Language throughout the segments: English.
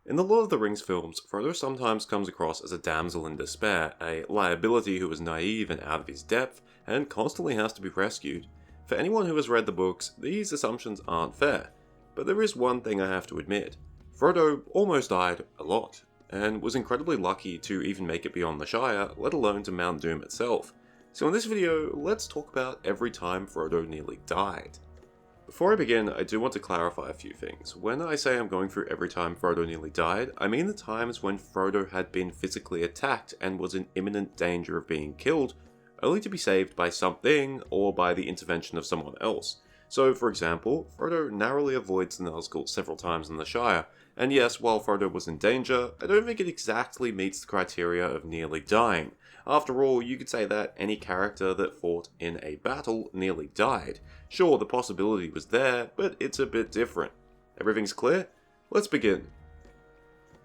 In the Lord of the Rings films, Frodo sometimes comes across as a damsel in despair, a liability who is naive and out of his depth, and constantly has to be rescued. For anyone who has read the books, these assumptions aren't fair. But there is one thing I have to admit. Frodo almost died a lot, and was incredibly lucky to even make it beyond the Shire, let alone to Mount Doom itself. So in this video, let's talk about every time Frodo nearly died. Before I begin, I do want to clarify a few things. When I say I'm going through every time Frodo nearly died, I mean the times when Frodo had been physically attacked and was in imminent danger of being killed, only to be saved by something or by the intervention of someone else. So, for example, Frodo narrowly avoids the Nazgul several times in the Shire, and yes, while Frodo was in danger, I don't think it exactly meets the criteria of nearly dying. After all, you could say that any character that fought in a battle nearly died. Sure, the possibility was there, but it's a bit different. Everything's clear? Let's begin.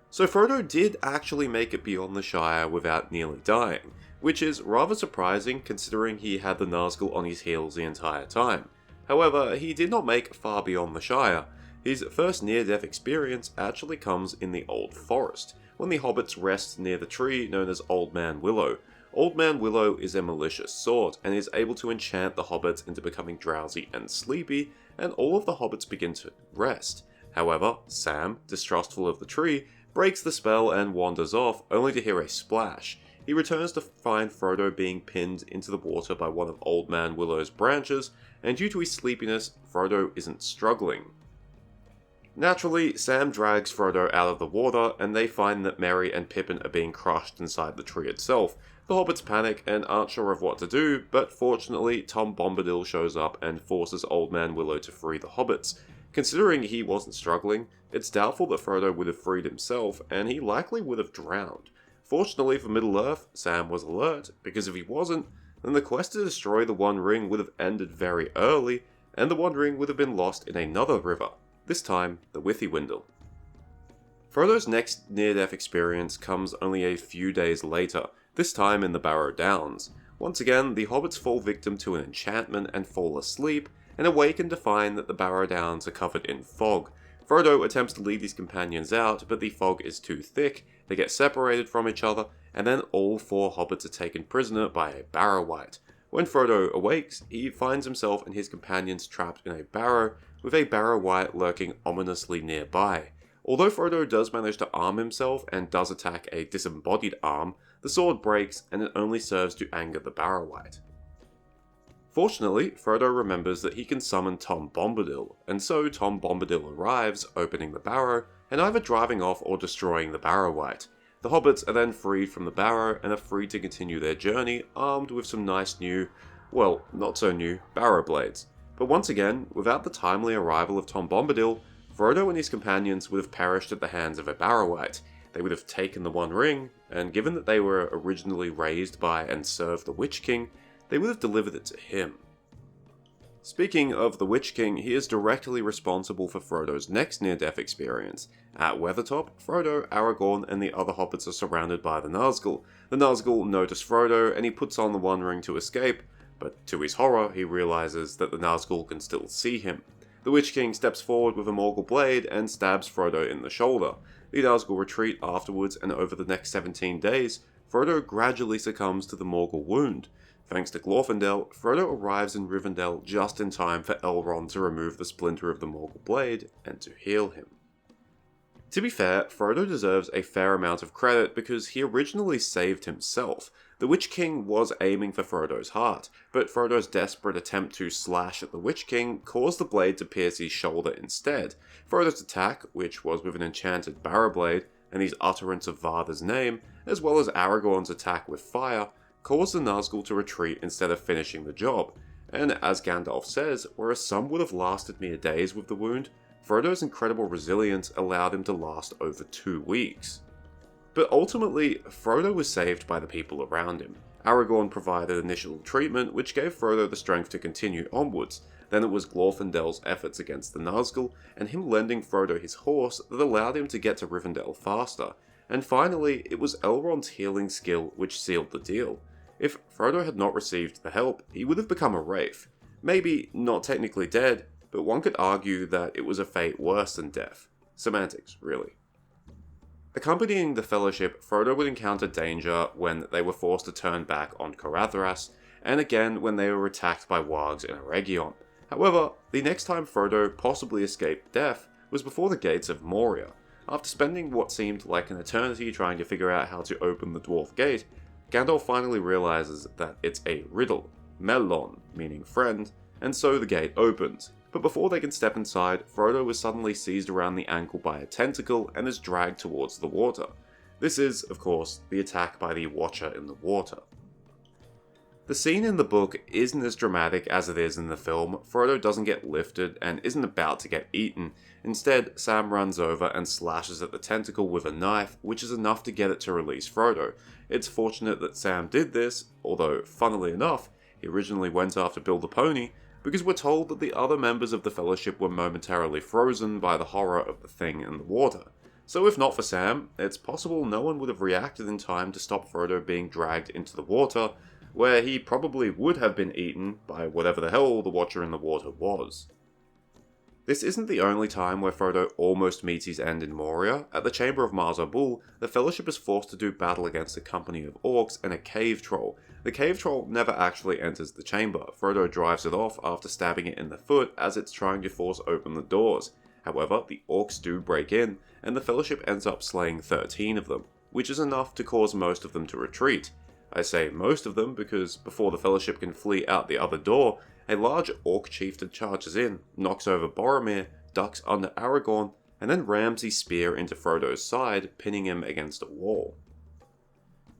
So Frodo did actually make it beyond the Shire without nearly dying, which is rather surprising considering he had the Nazgul on his heels the entire time. However, he did not make far beyond the Shire. His first near-death experience actually comes in the Old Forest, when the hobbits rest near the tree known as Old Man Willow. Old Man Willow is a malicious sort, and is able to enchant the hobbits into becoming drowsy and sleepy, and all of the hobbits begin to rest. However, Sam, distrustful of the tree, breaks the spell and wanders off, only to hear a splash. He returns to find Frodo being pinned into the water by one of Old Man Willow's branches, and due to his sleepiness, Frodo isn't struggling. Naturally, Sam drags Frodo out of the water, and they find that Merry and Pippin are being crushed inside the tree itself. The hobbits panic and aren't sure of what to do, but fortunately Tom Bombadil shows up and forces Old Man Willow to free the hobbits. Considering he wasn't struggling, it's doubtful that Frodo would have freed himself, and he likely would have drowned. Fortunately for Middle-earth, Sam was alert, because if he wasn't, then the quest to destroy the One Ring would have ended very early, and the One Ring would have been lost in another river, this time the Withywindle. Frodo's next near-death experience comes only a few days later, this time in the Barrow Downs. Once again, the hobbits fall victim to an enchantment and fall asleep, and awaken to find that the Barrow Downs are covered in fog. Frodo attempts to lead his companions out, but the fog is too thick, they get separated from each other, and then all four hobbits are taken prisoner by a Barrow-wight. When Frodo awakes, he finds himself and his companions trapped in a barrow, with a Barrow-wight lurking ominously nearby. Although Frodo does manage to arm himself and does attack a disembodied arm, the sword breaks and it only serves to anger the Barrow-wight. Fortunately, Frodo remembers that he can summon Tom Bombadil, and so Tom Bombadil arrives, opening the barrow, and either driving off or destroying the Barrow-wight. The hobbits are then freed from the barrow and are free to continue their journey, armed with some nice new, well, not so new, barrow blades. But once again, without the timely arrival of Tom Bombadil, Frodo and his companions would have perished at the hands of a Barrow-wight. They would have taken the One Ring, and given that they were originally raised by and served the Witch King, they would have delivered it to him. Speaking of the Witch King, he is directly responsible for Frodo's next near-death experience. At Weathertop, Frodo, Aragorn, and the other hobbits are surrounded by the Nazgul. The Nazgul notice Frodo, and he puts on the One Ring to escape, but to his horror, he realizes that the Nazgul can still see him. The Witch King steps forward with a Morgul Blade and stabs Frodo in the shoulder. The Nazgul retreat afterwards, and over the next 17 days, Frodo gradually succumbs to the Morgul wound. Thanks to Glorfindel, Frodo arrives in Rivendell just in time for Elrond to remove the splinter of the Morgul Blade and to heal him. To be fair, Frodo deserves a fair amount of credit because he originally saved himself. The Witch King was aiming for Frodo's heart, but Frodo's desperate attempt to slash at the Witch King caused the blade to pierce his shoulder instead. Frodo's attack, which was with an enchanted barrow blade, and his utterance of Varda's name, as well as Aragorn's attack with fire, caused the Nazgul to retreat instead of finishing the job. And as Gandalf says, whereas some would have lasted mere days with the wound, Frodo's incredible resilience allowed him to last over 2 weeks. But ultimately, Frodo was saved by the people around him. Aragorn provided initial treatment, which gave Frodo the strength to continue onwards. Then it was Glorfindel's efforts against the Nazgul, and him lending Frodo his horse that allowed him to get to Rivendell faster. And finally, it was Elrond's healing skill which sealed the deal. If Frodo had not received the help, he would have become a wraith. Maybe not technically dead, but one could argue that it was a fate worse than death. Semantics, really. Accompanying the Fellowship, Frodo would encounter danger when they were forced to turn back on Caradhras, and again when they were attacked by wargs in Eregion. However, the next time Frodo possibly escaped death was before the gates of Moria. After spending what seemed like an eternity trying to figure out how to open the Dwarf Gate, Gandalf finally realizes that it's a riddle, Mellon, meaning friend, and so the gate opens. But before they can step inside, Frodo is suddenly seized around the ankle by a tentacle and is dragged towards the water. This is, of course, the attack by the Watcher in the water. The scene in the book isn't as dramatic as it is in the film. Frodo doesn't get lifted and isn't about to get eaten. Instead, Sam runs over and slashes at the tentacle with a knife, which is enough to get it to release Frodo. It's fortunate that Sam did this, although, funnily enough, he originally went after Bill the Pony, because we're told that the other members of the Fellowship were momentarily frozen by the horror of the thing in the water. So if not for Sam, it's possible no one would have reacted in time to stop Frodo being dragged into the water, where he probably would have been eaten by whatever the hell the Watcher in the water was. This isn't the only time where Frodo almost meets his end in Moria. At the Chamber of Maz Arbul, the Fellowship is forced to do battle against a company of orcs and a cave troll. The cave troll never actually enters the chamber. Frodo drives it off after stabbing it in the foot as it's trying to force open the doors. However, the orcs do break in, and the Fellowship ends up slaying 13 of them, which is enough to cause most of them to retreat. I say most of them because before the Fellowship can flee out the other door, a large orc chieftain charges in, knocks over Boromir, ducks under Aragorn, and then rams his spear into Frodo's side, pinning him against a wall.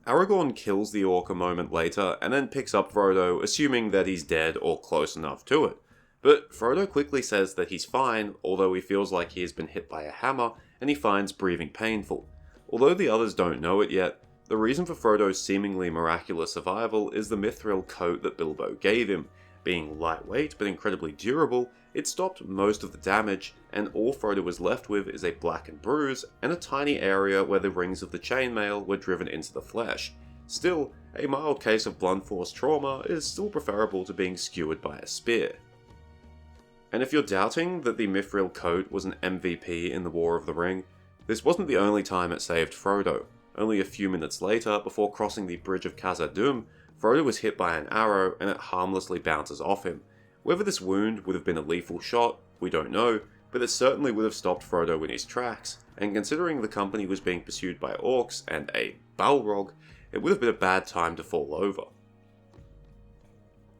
Aragorn kills the orc a moment later, and then picks up Frodo, assuming that he's dead or close enough to it. But Frodo quickly says that he's fine, although he feels like he has been hit by a hammer, and he finds breathing painful. Although the others don't know it yet, the reason for Frodo's seemingly miraculous survival is the mithril coat that Bilbo gave him. Being lightweight but incredibly durable, it stopped most of the damage, and all Frodo was left with is a blackened bruise and a tiny area where the rings of the chainmail were driven into the flesh. Still, a mild case of blunt force trauma is still preferable to being skewered by a spear. And if you're doubting that the mithril coat was an MVP in the War of the Ring, this wasn't the only time it saved Frodo. Only a few minutes later, before crossing the Bridge of Khazad-dûm, Frodo was hit by an arrow and it harmlessly bounces off him. Whether this wound would have been a lethal shot, we don't know, but it certainly would have stopped Frodo in his tracks, and considering the company was being pursued by orcs and a Balrog, it would have been a bad time to fall over.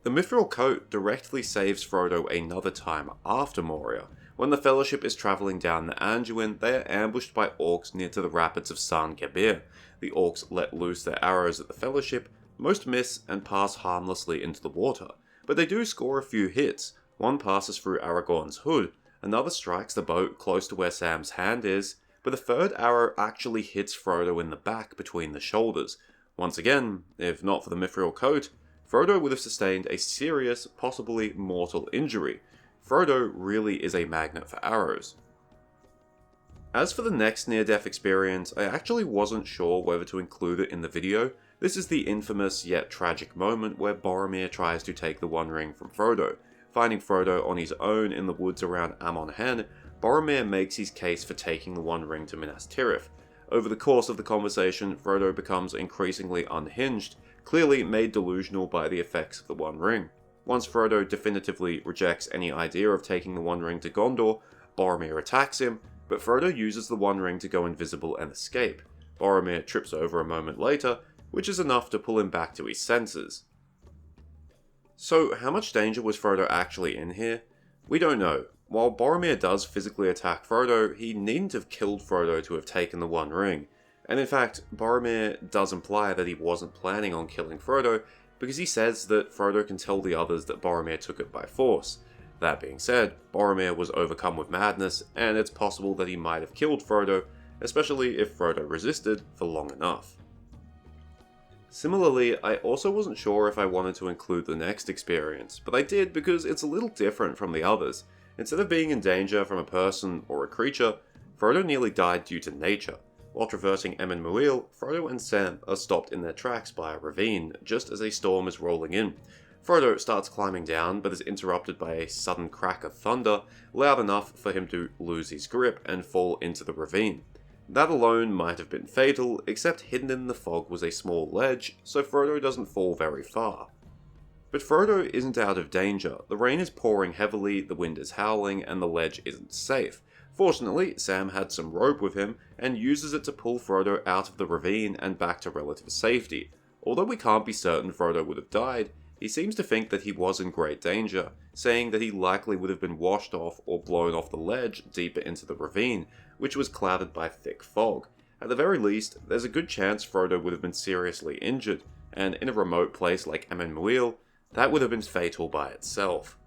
The mithril coat directly saves Frodo another time after Moria. When the Fellowship is travelling down the Anduin, they are ambushed by orcs near to the rapids of San Gebir. The orcs let loose their arrows at the Fellowship, most miss and pass harmlessly into the water, but they do score a few hits. One passes through Aragorn's hood, another strikes the boat close to where Sam's hand is, but the third arrow actually hits Frodo in the back between the shoulders. Once again, if not for the mithril coat, Frodo would have sustained a serious, possibly mortal injury. Frodo really is a magnet for arrows. As for the next near-death experience, I actually wasn't sure whether to include it in the video. This is the infamous yet tragic moment where Boromir tries to take the One Ring from Frodo. Finding Frodo on his own in the woods around Amon Hen, Boromir makes his case for taking the One Ring to Minas Tirith. Over the course of the conversation, Frodo becomes increasingly unhinged, clearly made delusional by the effects of the One Ring. Once Frodo definitively rejects any idea of taking the One Ring to Gondor, Boromir attacks him, but Frodo uses the One Ring to go invisible and escape. Boromir trips over a moment later, which is enough to pull him back to his senses. So, how much danger was Frodo actually in here? We don't know. While Boromir does physically attack Frodo, he needn't have killed Frodo to have taken the One Ring. And in fact, Boromir does imply that he wasn't planning on killing Frodo, because he says that Frodo can tell the others that Boromir took it by force. That being said, Boromir was overcome with madness, and it's possible that he might have killed Frodo, especially if Frodo resisted for long enough. Similarly, I also wasn't sure if I wanted to include the next experience, but I did because it's a little different from the others. Instead of being in danger from a person or a creature, Frodo nearly died due to nature. While traversing Emyn Muil, Frodo and Sam are stopped in their tracks by a ravine, just as a storm is rolling in. Frodo starts climbing down, but is interrupted by a sudden crack of thunder, loud enough for him to lose his grip and fall into the ravine. That alone might have been fatal, except hidden in the fog was a small ledge, so Frodo doesn't fall very far. But Frodo isn't out of danger. The rain is pouring heavily, the wind is howling, and the ledge isn't safe. Fortunately, Sam had some rope with him, and uses it to pull Frodo out of the ravine and back to relative safety. Although we can't be certain Frodo would have died, he seems to think that he was in great danger, saying that he likely would have been washed off or blown off the ledge deeper into the ravine, which was clouded by thick fog. At the very least, there's a good chance Frodo would have been seriously injured, and in a remote place like Amenmuil, that would have been fatal by itself.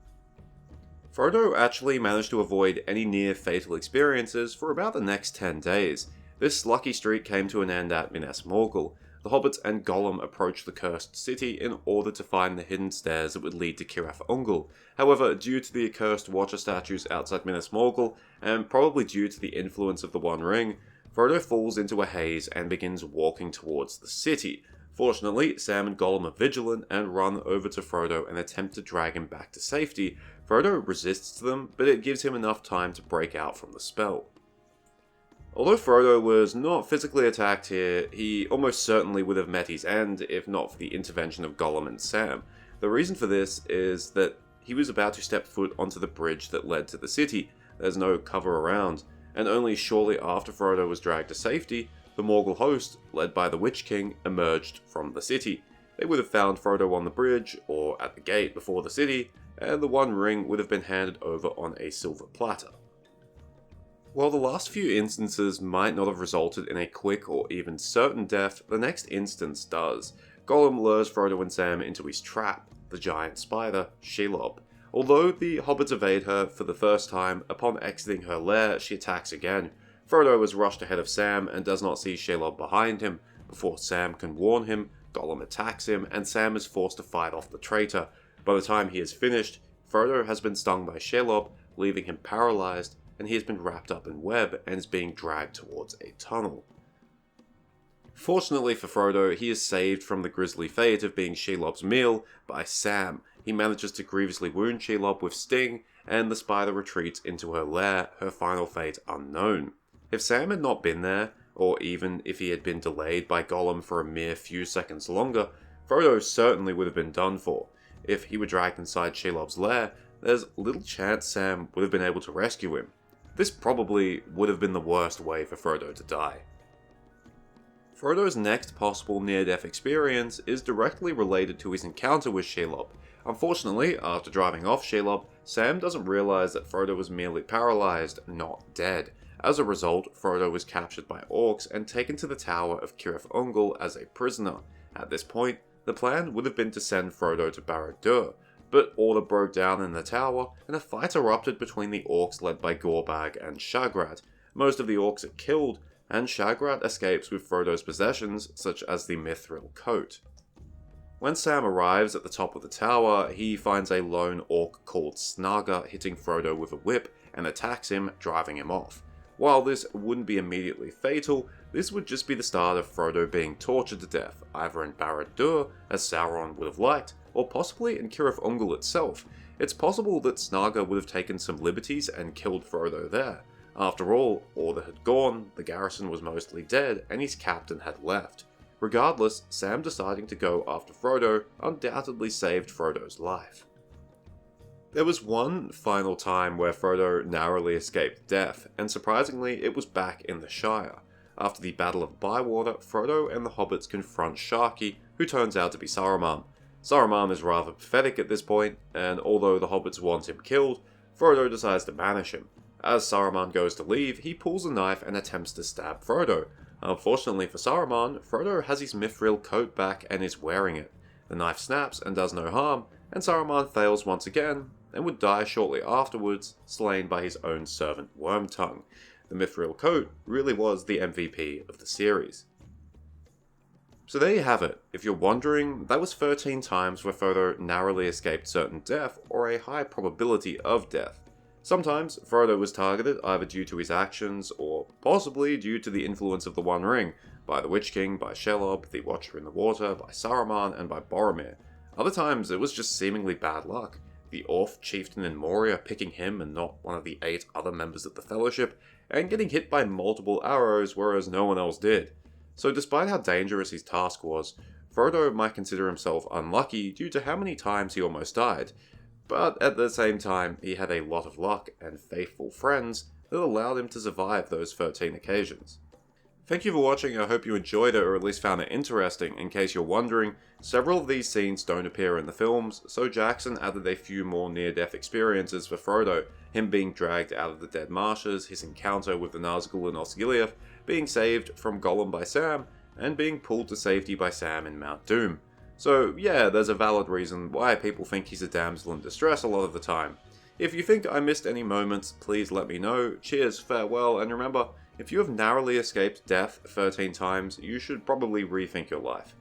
Frodo actually managed to avoid any near-fatal experiences for about the next 10 days. This lucky streak came to an end at Minas Morgul. The hobbits and Gollum approached the cursed city in order to find the hidden stairs that would lead to Cirith Ungol. However, due to the accursed Watcher statues outside Minas Morgul, and probably due to the influence of the One Ring, Frodo falls into a haze and begins walking towards the city. Fortunately, Sam and Gollum are vigilant and run over to Frodo and attempt to drag him back to safety. Frodo resists them, but it gives him enough time to break out from the spell. Although Frodo was not physically attacked here, he almost certainly would have met his end if not for the intervention of Gollum and Sam. The reason for this is that he was about to step foot onto the bridge that led to the city. There's no cover around, and only shortly after Frodo was dragged to safety, the Morgul host, led by the Witch King, emerged from the city. They would have found Frodo on the bridge, or at the gate before the city, and the One Ring would have been handed over on a silver platter. While the last few instances might not have resulted in a quick or even certain death, the next instance does. Gollum lures Frodo and Sam into his trap, the giant spider, Shelob. Although the hobbits evade her for the first time, upon exiting her lair, she attacks again. Frodo is rushed ahead of Sam and does not see Shelob behind him. Before Sam can warn him, Gollum attacks him, and Sam is forced to fight off the traitor. By the time he is finished, Frodo has been stung by Shelob, leaving him paralyzed, and he has been wrapped up in web and is being dragged towards a tunnel. Fortunately for Frodo, he is saved from the grisly fate of being Shelob's meal by Sam. He manages to grievously wound Shelob with sting, and the spider retreats into her lair, her final fate unknown. If Sam had not been there, or even if he had been delayed by Gollum for a mere few seconds longer, Frodo certainly would have been done for. If he were dragged inside Shelob's lair, there's little chance Sam would have been able to rescue him. This probably would have been the worst way for Frodo to die. Frodo's next possible near-death experience is directly related to his encounter with Shelob. Unfortunately, after driving off Shelob, Sam doesn't realize that Frodo was merely paralyzed, not dead. As a result, Frodo was captured by orcs and taken to the Tower of Cirith Ungol as a prisoner. At this point, the plan would have been to send Frodo to Barrow, but order broke down in the tower, and a fight erupted between the orcs led by Gorbag and Shagrat. Most of the orcs are killed, and Shagrat escapes with Frodo's possessions, such as the mithril coat. When Sam arrives at the top of the tower, he finds a lone orc called Snaga hitting Frodo with a whip and attacks him, driving him off. While this wouldn't be immediately fatal, this would just be the start of Frodo being tortured to death, either in Barad-dûr, as Sauron would have liked, or possibly in Cirith Ungol itself. It's possible that Snaga would have taken some liberties and killed Frodo there. After all, Order had gone, the garrison was mostly dead, and his captain had left. Regardless, Sam deciding to go after Frodo undoubtedly saved Frodo's life. There was one final time where Frodo narrowly escaped death, and surprisingly it was back in the Shire. After the Battle of Bywater, Frodo and the hobbits confront Sharky, who turns out to be Saruman. Saruman is rather pathetic at this point, and although the hobbits want him killed, Frodo decides to banish him. As Saruman goes to leave, he pulls a knife and attempts to stab Frodo. Unfortunately for Saruman, Frodo has his mithril coat back and is wearing it. The knife snaps and does no harm, and Saruman fails once again, and would die shortly afterwards, slain by his own servant Wormtongue. The mithril coat really was the MVP of the series. So there you have it. If you're wondering, that was 13 times where Frodo narrowly escaped certain death or a high probability of death. Sometimes Frodo was targeted either due to his actions or possibly due to the influence of the One Ring, by the Witch King, by Shelob, the Watcher in the Water, by Saruman, and by Boromir. Other times it was just seemingly bad luck. the Orf chieftain in Moria picking him and not one of the 8 other members of the Fellowship, and getting hit by multiple arrows whereas no one else did. So despite how dangerous his task was, Frodo might consider himself unlucky due to how many times he almost died, but at the same time he had a lot of luck and faithful friends that allowed him to survive those 13 occasions. Thank you for watching. I hope you enjoyed it or at least found it interesting. In case you're wondering, several of these scenes don't appear in the films, so Jackson added a few more near-death experiences for Frodo, him being dragged out of the Dead Marshes, his encounter with the Nazgul and Osgiliath, being saved from Gollum by Sam, and being pulled to safety by Sam in Mount Doom. So yeah, there's a valid reason why people think he's a damsel in distress a lot of the time. If you think I missed any moments, please let me know. Cheers, farewell, and remember, if you have narrowly escaped death 13 times, you should probably rethink your life.